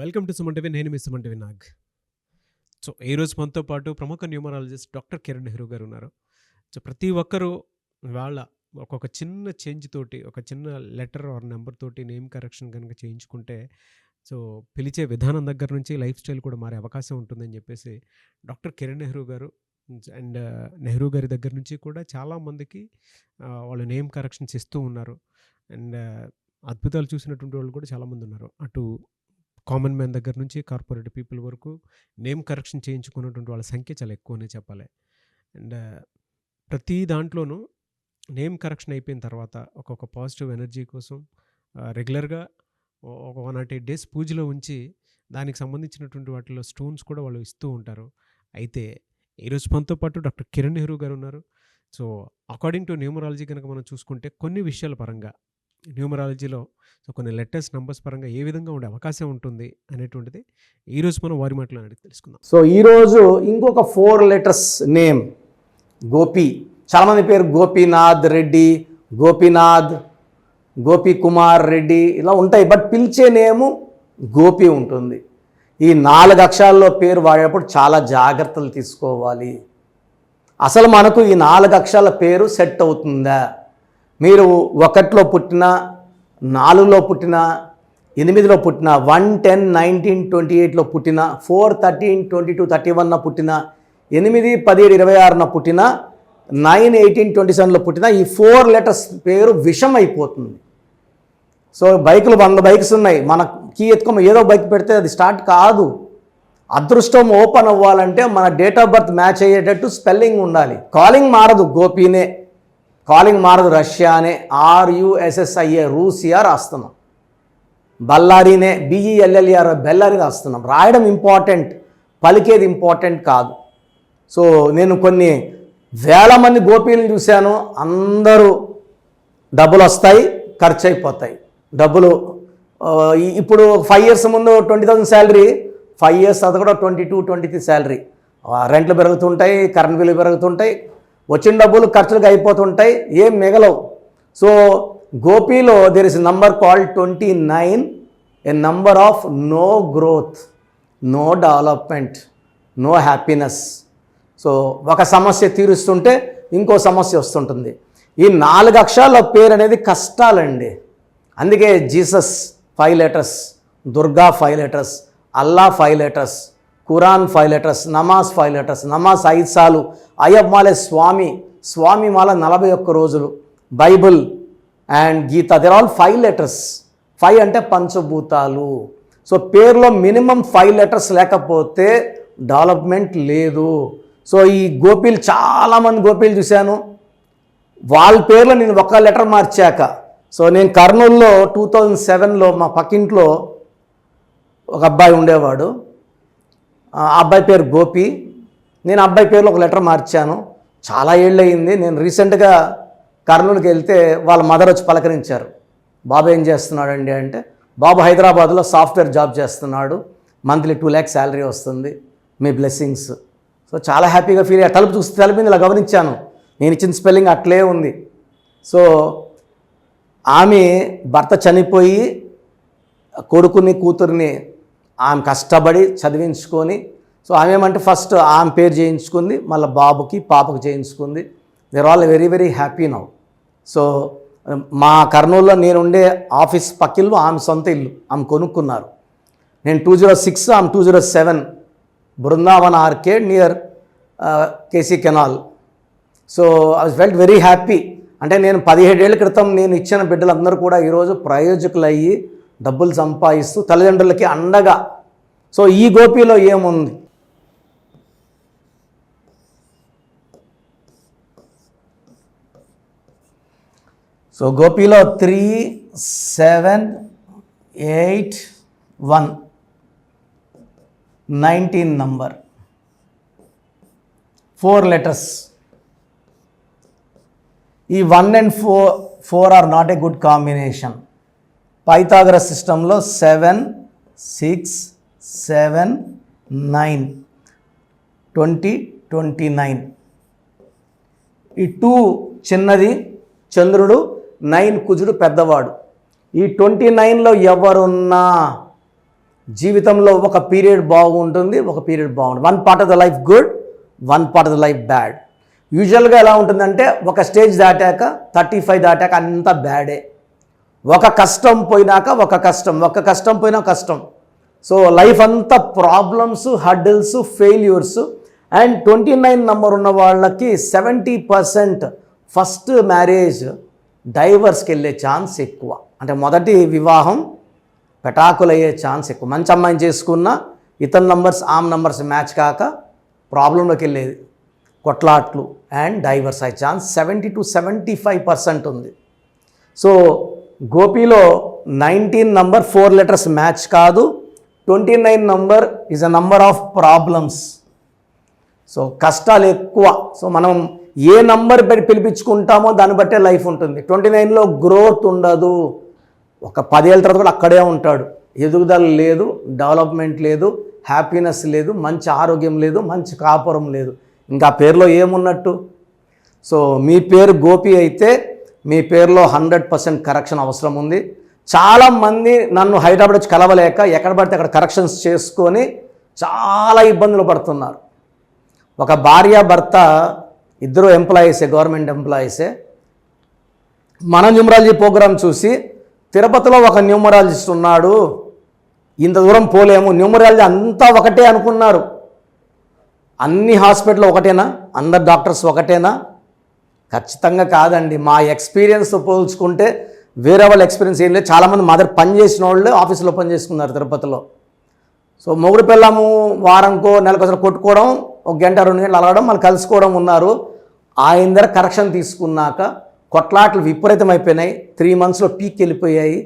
Welcome to Suman TV. నేను మీ Suman TV Nag. So ఈరోజు మనతో పాటు ప్రముఖ న్యూమరాలజిస్ట్ డాక్టర్ కిరణ్ నెహ్రూ గారు ఉన్నారు. సో ప్రతి ఒక్కరూ వాళ్ళ ఒక్కొక్క చిన్న చేంజ్ తోటి, ఒక చిన్న లెటర్ ఆర్ నెంబర్ తోటి నేమ్ కరెక్షన్ కనుక చేయించుకుంటే సో పిలిచే విధానం దగ్గర నుంచి లైఫ్ స్టైల్ కూడా మారే అవకాశం ఉంటుందని చెప్పేసి డాక్టర్ కిరణ్ నెహ్రూ గారు అండ్ నెహ్రూ గారి దగ్గర నుంచి కూడా చాలామందికి వాళ్ళు నేమ్ కరెక్షన్స్ ఇస్తూ ఉన్నారు. అండ్ అద్భుతాలు చూసినటువంటి వాళ్ళు కూడా చాలామంది ఉన్నారు. అటు కామన్ మ్యాన్ దగ్గర నుంచి కార్పొరేట్ పీపుల్ వరకు నేమ్ కరెక్షన్ చేయించుకున్నటువంటి వాళ్ళ సంఖ్య చాలా ఎక్కువనే చెప్పాలి. అండ్ ప్రతి దాంట్లోనూ నేమ్ కరెక్షన్ అయిపోయిన తర్వాత ఒక్కొక్క పాజిటివ్ ఎనర్జీ కోసం రెగ్యులర్గా ఒక 108 డేస్ పూజలో ఉంచి దానికి సంబంధించినటువంటి వాటిలో స్టోన్స్ కూడా వాళ్ళు ఇస్తూ ఉంటారు. అయితే ఈరోజు మనతో పాటు డాక్టర్ కిరణ్ నెహ్రూ గారు ఉన్నారు. సో అకార్డింగ్ టు న్యూమరాలజీ కనుక మనం చూసుకుంటే కొన్ని విషయాల పరంగా న్యూమరాలజీలో సో కొన్ని లెటర్స్ నంబర్స్ పరంగా ఏ విధంగా ఉండే అవకాశం ఉంటుంది అనేటువంటిది ఈరోజు మనం వారి మాటలో అడిగి తెలుసుకుందాం. సో ఈరోజు ఇంకొక 4 లెటర్స్ నేమ్ గోపి. చాలామంది పేరు గోపీనాథ్ రెడ్డి, గోపీనాథ్, గోపి కుమార్ రెడ్డి ఇలా ఉంటాయి. బట్ పిలిచే నేము గోపి ఉంటుంది. ఈ 4 అక్షరాల్లో పేరు వాడేటప్పుడు చాలా జాగ్రత్తలు తీసుకోవాలి. అసలు మనకు ఈ 4 అక్షరాల పేరు సెట్ అవుతుందా? మీరు 1లో పుట్టినా, 4లో పుట్టినా, 8లో పుట్టినా, 1, 10, 19, 28లో పుట్టినా, 4, 13, 22, 31 పుట్టినా, 8, 17, 26 పుట్టినా, 9, 18, 27లో పుట్టినా ఈ 4 లెటర్స్ పేరు విషం అయిపోతుంది. సో బైకులు 100 బైక్స్ ఉన్నాయి, మన కీ ఎత్తుకోమ ఏదో బైక్ పెడితే అది స్టార్ట్ కాదు. అదృష్టం ఓపెన్ అవ్వాలంటే మన డేట్ ఆఫ్ బర్త్ మ్యాచ్ అయ్యేటట్టు స్పెల్లింగ్ ఉండాలి. కాలింగ్ మారదు, గోపీనే. కాలింగ్ మారదు, రష్యానే. RUSSIA రూసియా రాస్తున్నాం. బల్లారీనే, BELLER బెల్లారీ రాస్తున్నాం. రాయడం ఇంపార్టెంట్, పలికేది ఇంపార్టెంట్ కాదు. సో నేను కొన్ని వేల మంది గోపీలను చూశాను. అందరూ డబ్బులు వస్తాయి, ఖర్చు అయిపోతాయి. డబ్బులు ఇప్పుడు 5 years ముందు 20,000 శాలరీ, 5 years తర్వాత కూడా 22, 23 శాలరీ. రెంట్లు పెరుగుతుంటాయి, కరెంట్ బిల్లు పెరుగుతుంటాయి, వచ్చిన డబ్బులు ఖర్చులకు అయిపోతుంటాయి, ఏం మిగలవు. సో గోపీలో there is number called 29, a number of no growth, no development, no happiness. So ఒక సమస్య తీరుస్తుంటే ఇంకో సమస్య వస్తుంటుంది. ఈ 4 అక్షరాల పేరు అనేది కష్టాలండి. అందుకే Jesus 5 letters, Durga 5 letters, Allah 5 letters, Quran 5 letters, నమాజ్ 5 letters, నమాజ్ 5 సార్లు, అయ్యప్పమాలే స్వామి మాల 41 రోజులు, Bible and Gita, there all 5 letters. 5 అంటే పంచభూతాలు. సో పేరులో మినిమం 5 letters లేకపోతే డెవలప్మెంట్ లేదు. సో ఈ గోపీలు చాలామంది గోపీలు చూశాను. వాళ్ళ పేర్లో నేను 1 లెటర్ మార్చాక. సో నేను కర్నూలులో 2007లో మా పక్కింట్లో ఒక అబ్బాయి ఉండేవాడు. ఆ అబ్బాయి పేరు గోపి. నేను అబ్బాయి పేరులో 1 లెటర్ మార్చాను. చాలా ఏళ్ళు అయింది. నేను రీసెంట్గా కర్నూలుకి వెళ్తే వాళ్ళ మదర్ వచ్చి పలకరించారు. బాబు ఏం చేస్తున్నాడండి అంటే, బాబు హైదరాబాద్లో సాఫ్ట్వేర్ జాబ్ చేస్తున్నాడు, మంత్లీ 2 lakhs శాలరీ వస్తుంది, మీ బ్లెస్సింగ్స్. సో చాలా హ్యాపీగా ఫీల్ అయ్యా. తలుపు చూస్తే తలుపు ఇలా గమనించాను, నేను ఇచ్చిన స్పెల్లింగ్ అట్లే ఉంది. సో ఆమె భర్త చనిపోయి కొడుకుని కూతుర్ని ఆమె కష్టపడి చదివించుకొని, సో ఆమె ఏమంటే ఫస్ట్ ఆమె పేరు చేయించుకుంది, మళ్ళీ బాబుకి పాపకు చేయించుకుంది. There all very very happy now. So మా కర్నూలులో నేను ఉండే ఆఫీస్ పక్కిల్లు ఆమె సొంత ఇల్లు, ఆమె కొనుక్కున్నారు. నేను 206, ఆమె 207, Brindavan Arcade near KC Canal. So I was felt very happy. అంటే నేను 17 ఏళ్ల క్రితం నేను ఇచ్చిన బిడ్డలందరూ కూడా ఈరోజు ప్రయోజకులు అయ్యి డబ్బులు సంపాదిస్తూ తల్లిదండ్రులకి అండగా. సో ఈ గోపిలో ఏముంది? సో గోపిలో 3, 7, 8, 1, 19 నంబర్, 4 letters. ఈ 1 and 4 are not a good combination. Pythagoras సిస్టంలో 7, 6, 7, 9, 20, 29. ఈ 2 చిన్నది చంద్రుడు, 9 కుజుడు పెద్దవాడు. ఈ 29లో ఎవరున్నా జీవితంలో ఒక పీరియడ్ బాగుంటుంది, ఒక పీరియడ్ బాగుంటుంది. One part of the life good, one part of the life bad. యూజువల్గా ఎలా ఉంటుందంటే ఒక స్టేజ్ దాటాక 35 దాటాక అంతా బ్యాడే. ఒక కష్టం పోయినాక ఒక కష్టం పోయినా కష్టం. సో లైఫ్ అంతా problems, hurdles, failures. And 29 number ఉన్న వాళ్ళకి 70% ఫస్ట్ మ్యారేజ్ డైవర్స్కి వెళ్ళే ఛాన్స్ ఎక్కువ. అంటే మొదటి వివాహం పెటాకులయ్యే ఛాన్స్ ఎక్కువ. మంచి అమ్మాయిని చేసుకున్న ఇతని నంబర్స్ ఆమ్ నంబర్స్ మ్యాచ్ కాక ప్రాబ్లంలోకి వెళ్ళేది, కొట్లాట్లు అండ్ డైవర్స్ అయ్యే ఛాన్స్ 70 to 75% ఉంది. సో గోపిలో 19 నంబర్ 4 లెటర్స్ మ్యాచ్ కాదు. 29 number is a number of problems. So కష్టాలు ఎక్కువ. సో మనం ఏ నంబర్ పిలిపించుకుంటామో దాన్ని బట్టే లైఫ్ ఉంటుంది. 29లో గ్రోత్ ఉండదు. ఒక 10 ఏళ్ళ తర్వాత కూడా అక్కడే ఉంటాడు. ఎదుగుదల లేదు, డెవలప్మెంట్ లేదు, హ్యాపీనెస్ లేదు, మంచి ఆరోగ్యం లేదు, మంచి కాపురం లేదు. ఇంకా పేరులో ఏమున్నట్టు? సో మీ పేరు గోపి అయితే మీ పేరులో 100% కరెక్షన్ అవసరం ఉంది. చాలామంది నన్ను హైదరాబాద్ వచ్చి కలవలేక ఎక్కడ పడితే అక్కడ కరెక్షన్స్ చేసుకొని చాలా ఇబ్బందులు పడుతున్నారు. ఒక భార్య భర్త ఇద్దరు ఎంప్లాయీసే, గవర్నమెంట్ ఎంప్లాయీసే. మన న్యూమరాలజీ ప్రోగ్రాం చూసి తిరుపతిలో ఒక న్యూమరాలజిస్ట్ ఉన్నాడు, ఇంత దూరం పోలేము, న్యూమరాలజీ అంతా ఒకటే అనుకున్నారు. అన్ని హాస్పిటల్ ఒకటేనా? అందరు డాక్టర్స్ ఒకటేనా? ఖచ్చితంగా కాదండి. మా ఎక్స్పీరియన్స్తో పోల్చుకుంటే వేరే వాళ్ళ ఎక్స్పీరియన్స్ ఏం లేదు. చాలామంది మా దగ్గర పని చేసిన వాళ్ళు ఆఫీసులో పని చేసుకున్నారు తిరుపతిలో. సో మొగుడు పిల్లము వారంకో నెలకోసారి కొట్టుకోవడం, 1 గంట 2 గంటలు అలగడం, మళ్ళీ కలుసుకోవడం ఉన్నారు. ఆయన దగ్గర కరెక్షన్ తీసుకున్నాక కొట్లాట్లు విపరీతమైపోయినాయి. 3 monthsలో పీక్ వెళ్ళిపోయాయి.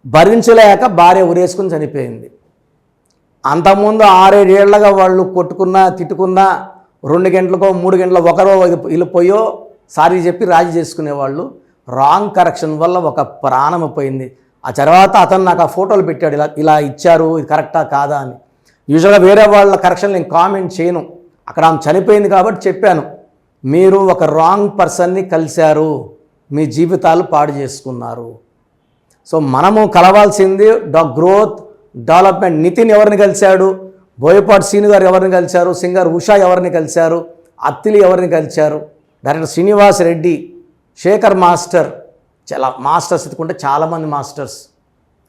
భరించలేక భార్య ఉరేసుకుని చనిపోయింది. అంతకుముందు 6-7 ఏళ్లగా వాళ్ళు కొట్టుకున్నా తిట్టుకున్నా 2 గంటలకో 3 గంటల ఒకరో వెళ్ళిపోయో సారీ చెప్పి రాజీ చేసుకునేవాళ్ళు. రాంగ్ కరెక్షన్ వల్ల ఒక ప్రాణం పోయింది. ఆ తర్వాత అతను నాకు ఆ ఫోటోలు పెట్టాడు, ఇలా ఇచ్చారు, ఇది కరెక్టా కాదా అని. యూజువల్గా వేరే వాళ్ళ కరెక్షన్ నేను కామెంట్ చేయను. అక్కడ ఆమె చనిపోయింది కాబట్టి చెప్పాను. మీరు ఒక రాంగ్ పర్సన్ని కలిశారు, మీ జీవితాలు పాడు చేసుకున్నారు. సో మనము కలవాల్సింది గ్రోత్, డెవలప్మెంట్. నితిన్ ఎవరిని కలిశాడు? బోయపాటి సీను గారు ఎవరిని కలిశారు? సింగర్ ఉషా ఎవరిని కలిశారు? అత్తిలి ఎవరిని కలిశారు? డైరెక్టర్ శ్రీనివాస్ రెడ్డి, శేఖర్ మాస్టర్, చాలా మాస్టర్స్ ఎత్తుకుంటే చాలామంది మాస్టర్స్.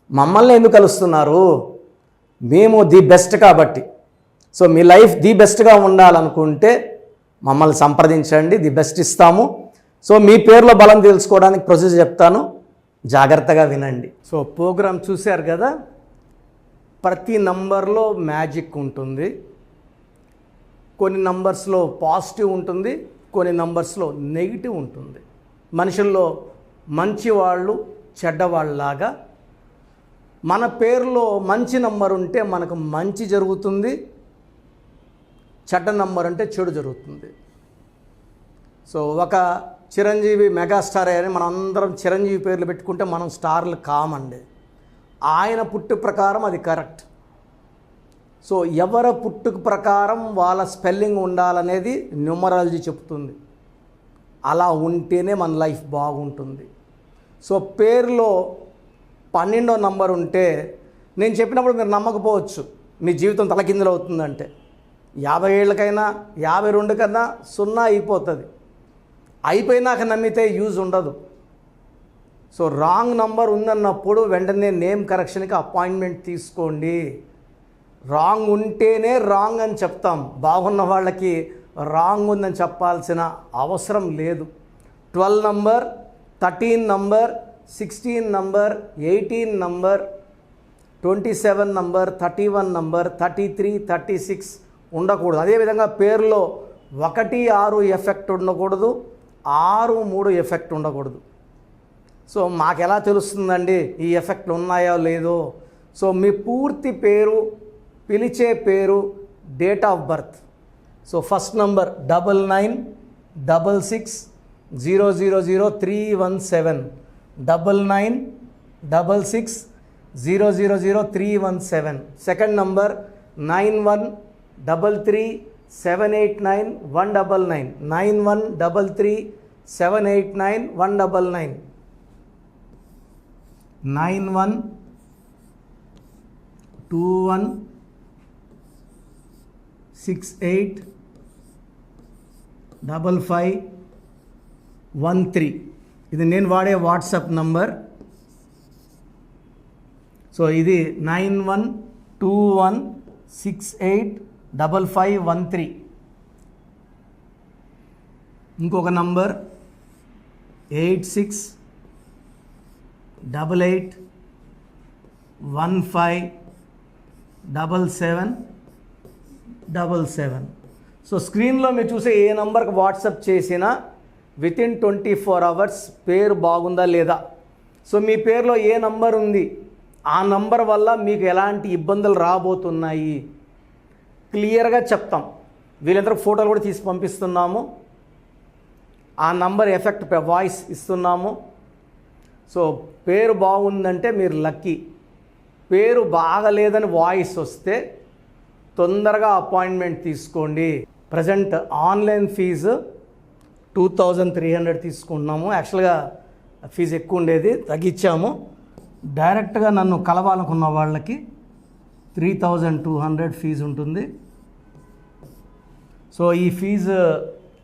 మమ్మల్ని ఎందుకు కలుస్తున్నారు? మేము ది బెస్ట్ కాబట్టి. సో మీ లైఫ్ ది బెస్ట్గా ఉండాలనుకుంటే మమ్మల్ని సంప్రదించండి, ది బెస్ట్ ఇస్తాము. సో మీ పేరులో బలం తెలుసుకోవడానికి ప్రొసీజర్ చెప్తాను, జాగ్రత్తగా వినండి. సో ప్రోగ్రాం చూశారు కదా, ప్రతి నంబర్లో మ్యాజిక్ ఉంటుంది. కొన్ని నంబర్స్లో పాజిటివ్ ఉంటుంది, కొన్ని నంబర్స్లో నెగిటివ్ ఉంటుంది. మనుషుల్లో మంచివాళ్ళు చెడ్డవాళ్ళలాగా మన పేరులో మంచి నంబర్ ఉంటే మనకు మంచి జరుగుతుంది, చెడ్డ నంబర్ అంటే చెడు జరుగుతుంది. సో ఒక చిరంజీవి మెగాస్టార్ అని మనం అందరం చిరంజీవి పేర్లు పెట్టుకుంటే మనం స్టార్లు కామండి. ఆయన పుట్టు ప్రకారం అది కరెక్ట్. సో ఎవరి పుట్టుక ప్రకారం వాళ్ళ స్పెల్లింగ్ ఉండాలనేది న్యూమరాలజీ చెప్తుంది. అలా ఉంటేనే మన లైఫ్ బాగుంటుంది. సో పేరులో 12వ నంబర్ ఉంటే నేను చెప్పినప్పుడు మీరు నమ్మకపోవచ్చు, మీ జీవితం తలకిందులు అవుతుందంటే. 50 ఏళ్ళకైనా 52 కన్నా 0 అయిపోతుంది. అయిపోయినాక నమ్మితే యూజ్ ఉండదు. సో రాంగ్ నంబర్ ఉందన్నప్పుడు వెంటనే నేమ్ కరెక్షన్కి అపాయింట్మెంట్ తీసుకోండి. రాంగ్ ఉంటేనే రాంగ్ అని చెప్తాం. బాగున్న వాళ్ళకి రాంగ్ ఉందని చెప్పాల్సిన అవసరం లేదు. 12 number, 13 number, 16 number, 18 number, 27 number, 31 number, 33, 36 ఉండకూడదు. అదేవిధంగా పేరులో 1, 6 ఎఫెక్ట్ ఉండకూడదు, 6, 3 ఎఫెక్ట్ ఉండకూడదు. సో మాకు ఎలా తెలుస్తుందండి ఈ ఎఫెక్ట్లు ఉన్నాయో లేదో? సో మీ పూర్తి పేరు, పిలిచే పేరు, date of birth. So first number 9966000317, 9966000317. Second number 9133789199, 9133789199, 21685513. ఇది నేను వాడే వాట్సాప్ నంబర్. సో ఇది 9121685513. ఇంకొక నంబర్ 8688157777. సో స్క్రీన్లో మీరు చూసే ఏ నంబర్కి వాట్సాప్ చేసినా వితిన్ 24 అవర్స్ పేరు బాగుందా లేదా, సో మీ పేరులో ఏ నంబర్ ఉంది, ఆ నంబర్ వల్ల మీకు ఎలాంటి ఇబ్బందులు రాబోతున్నాయి క్లియర్గా చెప్తాం. వీళ్ళందరూ ఫోటోలు కూడా తీసి పంపిస్తున్నాము. ఆ నంబర్ ఎఫెక్ట్ వాయిస్ ఇస్తున్నాము. సో పేరు బాగుందంటే మీరు లక్కీ. పేరు బాగలేదని వాయిస్ వస్తే తొందరగా అపాయింట్మెంట్ తీసుకోండి. ప్రజెంట్ ఆన్లైన్ ఫీజు 2300 తీసుకుంటున్నాము. యాక్చువల్గా ఫీజు ఎక్కువ ఉండేది, తగ్గించాము. డైరెక్ట్గా నన్ను కలవాలనుకున్న వాళ్ళకి 3200 ఫీజు ఉంటుంది. సో ఈ ఫీజు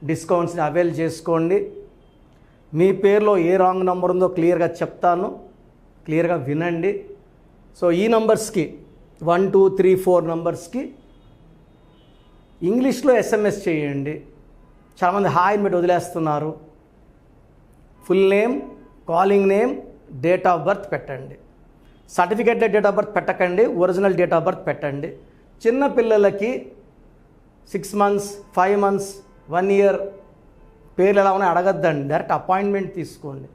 డిస్కౌంట్స్ని అవైల్ చేసుకోండి. మీ పేరులో ఏ రాంగ్ నెంబర్ ఉందో క్లియర్గా చెప్తాను, క్లియర్గా వినండి. సో ఈ నంబర్స్కి 1 2 3 4 నంబర్స్కి ఇంగ్లీష్లో ఎస్ఎంఎస్ చేయండి. చాలామంది హాయ్ మీరు వదిలేస్తున్నారు. Full name, calling name, date of birth పెట్టండి. సర్టిఫికేట్ డేట్ ఆఫ్ బర్త్ పెట్టకండి, ఒరిజినల్ డేట్ ఆఫ్ బర్త్ పెట్టండి. చిన్న పిల్లలకి 6 months 5 months 1 year పేర్లు ఎలా ఉన్నాయి అడగద్దండి, డైరెక్ట్ అపాయింట్మెంట్ తీసుకోండి.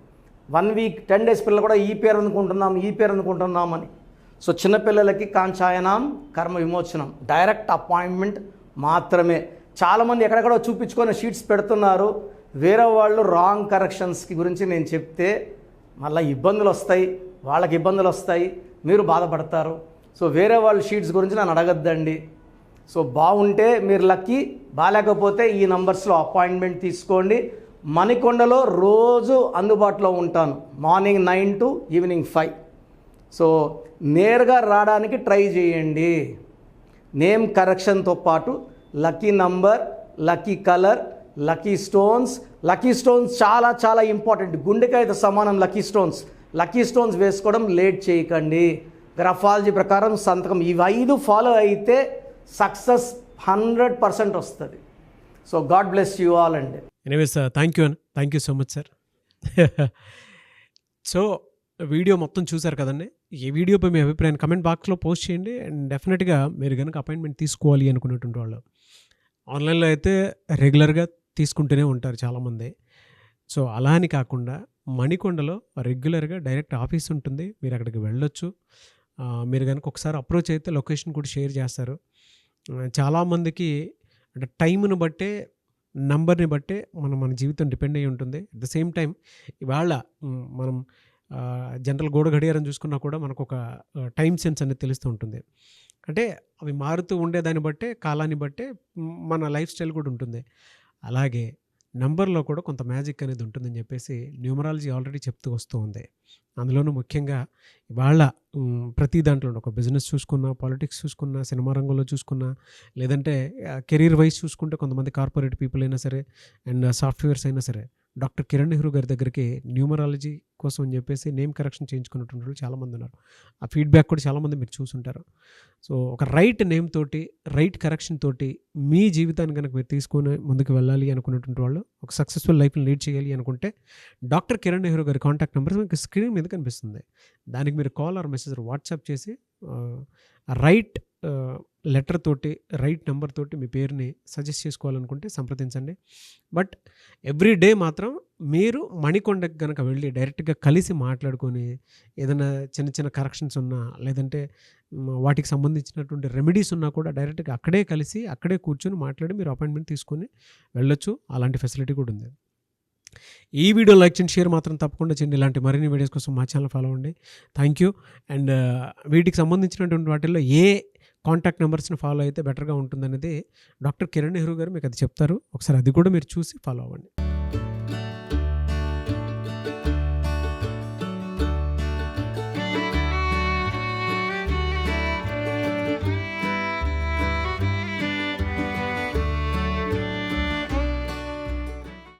1 week 10 days పిల్లలు కూడా ఈ పేరు అనుకుంటున్నామని. సో చిన్నపిల్లలకి కాంచాయనం కర్మ విమోచనం, డైరెక్ట్ అపాయింట్మెంట్ మాత్రమే. చాలామంది ఎక్కడెక్కడో చూపించుకొని షీట్స్ పెడుతున్నారు. వేరే వాళ్ళు రాంగ్ కరెక్షన్స్కి గురించి నేను చెప్తే మళ్ళీ ఇబ్బందులు వస్తాయి, వాళ్ళకి ఇబ్బందులు వస్తాయి, మీరు బాధపడతారు. సో వేరే వాళ్ళ షీట్స్ గురించి నన్ను అడగద్దండి. సో బాగుంటే మీరు లక్కీ, బాగాలేకపోతే ఈ నంబర్స్లో అపాయింట్మెంట్ తీసుకోండి. మణికొండలో రోజు అందుబాటులో ఉంటాను, మార్నింగ్ 9 to ఈవినింగ్ 5. సో నేరుగా రావడానికి ట్రై చేయండి. నేమ్ కరెక్షన్తో పాటు lucky number, lucky colour, lucky stones చాలా చాలా ఇంపార్టెంట్. గుండెకాయతో సమానం లక్కీ స్టోన్స్ వేసుకోవడం లేట్ చేయకండి. గ్రఫాలజీ ప్రకారం సంతకం, ఇవి 5 ఫాలో అయితే సక్సెస్ 100% వస్తుంది. So god bless you all అండి. Anyways thank you so much sir. So video మొత్తం చూసారు కదండి. ఈ వీడియోపై మీ అభిప్రాయాన్ని కమెంట్ బాక్స్లో పోస్ట్ చేయండి. అండ్ డెఫినెట్గా మీరు కనుక అపాయింట్మెంట్ తీసుకోవాలి అనుకునేటువంటి వాళ్ళు ఆన్లైన్లో అయితే రెగ్యులర్గా తీసుకుంటూనే ఉంటారు చాలామంది. సో అలా అని కాకుండా మణికొండలో రెగ్యులర్గా డైరెక్ట్ ఆఫీస్ ఉంటుంది, మీరు అక్కడికి వెళ్ళొచ్చు. మీరు కనుక ఒకసారి అప్రోచ్ అయితే లొకేషన్ కూడా షేర్ చేస్తారు. చాలామందికి అంటే టైంను బట్టే, నంబర్ని బట్టే మన జీవితం డిపెండ్ అయ్యి ఉంటుంది. అట్ ద సేమ్ టైం ఇవాళ మనం జనరల్ గోడ గడియారం చూసుకున్నా కూడా మనకు ఒక టైం సెన్స్ అనేది తెలుస్తూ ఉంటుంది. అంటే అవి మారుతూ ఉండేదాన్ని బట్టే, కాలాన్ని బట్టే మన లైఫ్ స్టైల్ కూడా ఉంటుంది. అలాగే నంబర్లో కూడా కొంత మ్యాజిక్ అనేది ఉంటుందని చెప్పేసి న్యూమరాలజీ ఆల్రెడీ చెప్తూ వస్తూ ఉంది. అందులోనూ ముఖ్యంగా ఇవాళ ప్రతి దాంట్లో ఒక బిజినెస్ చూసుకున్నా, పాలిటిక్స్ చూసుకున్నా, సినిమా రంగంలో చూసుకున్నా, లేదంటే కెరీర్ వైజ్ చూసుకుంటే కొంతమంది కార్పొరేట్ పీపుల్ అయినా సరే అండ్ సాఫ్ట్వేర్స్ అయినా సరే డాక్టర్ కిరణ్ నెహ్రూ గారి దగ్గరికి న్యూమరాలజీ కోసం అని చెప్పేసి నేమ్ కరెక్షన్ చేయించుకున్నటువంటి వాళ్ళు చాలామంది ఉన్నారు. ఆ ఫీడ్బ్యాక్ కూడా చాలామంది మీరు చూసుంటారు. సో ఒక రైట్ నేమ్ తోటి, రైట్ కరెక్షన్ తోటి మీ జీవితాన్ని కనుక మీరు తీసుకొని ముందుకు వెళ్ళాలి అనుకున్నటువంటి వాళ్ళు, ఒక సక్సెస్ఫుల్ లైఫ్ని లీడ్ చేయాలి అనుకుంటే డాక్టర్ కిరణ్ నెహ్రూ గారి కాంటాక్ట్ నెంబర్ మీకు స్క్రీన్ మీద కనిపిస్తుంది. దానికి మీరు కాల్ ఆర్ మెసేజ్ వాట్సాప్ చేసి రైట్ లెటర్ తోటి, రైట్ నెంబర్ తోటి మీ పేరుని సజెస్ట్ చేసుకోవాలనుకుంటే సంప్రదించండి. బట్ ఎవ్రీ డే మాత్రం మీరు మణికొండకి కనుక వెళ్ళి డైరెక్ట్గా కలిసి మాట్లాడుకొని ఏదైనా చిన్న చిన్న కరెక్షన్స్ ఉన్నా, లేదంటే వాటికి సంబంధించినటువంటి రెమెడీస్ ఉన్నా కూడా డైరెక్ట్గా అక్కడే కలిసి, అక్కడే కూర్చొని మాట్లాడి మీరు అపాయింట్మెంట్ తీసుకొని వెళ్ళొచ్చు. అలాంటి ఫెసిలిటీ కూడా ఉంది. ఈ వీడియో లైక్ చేయండి, షేర్ మాత్రం తప్పకుండా చేయండి. ఇలాంటి మరిన్ని వీడియోస్ కోసం మా ఛానల్ ఫాలో అవ్వండి. Thank you. అండ్ వీటికి సంబంధించినటువంటి వాటిల్లో ఏ కాంటాక్ట్ నెంబర్స్ని ఫాలో అయితే బెటర్గా ఉంటుందనేది డాక్టర్ కిరణ్ నెహ్రూ గారు మీకు అది చెప్తారు. ఒకసారి అది కూడా మీరు చూసి ఫాలో అవ్వండి.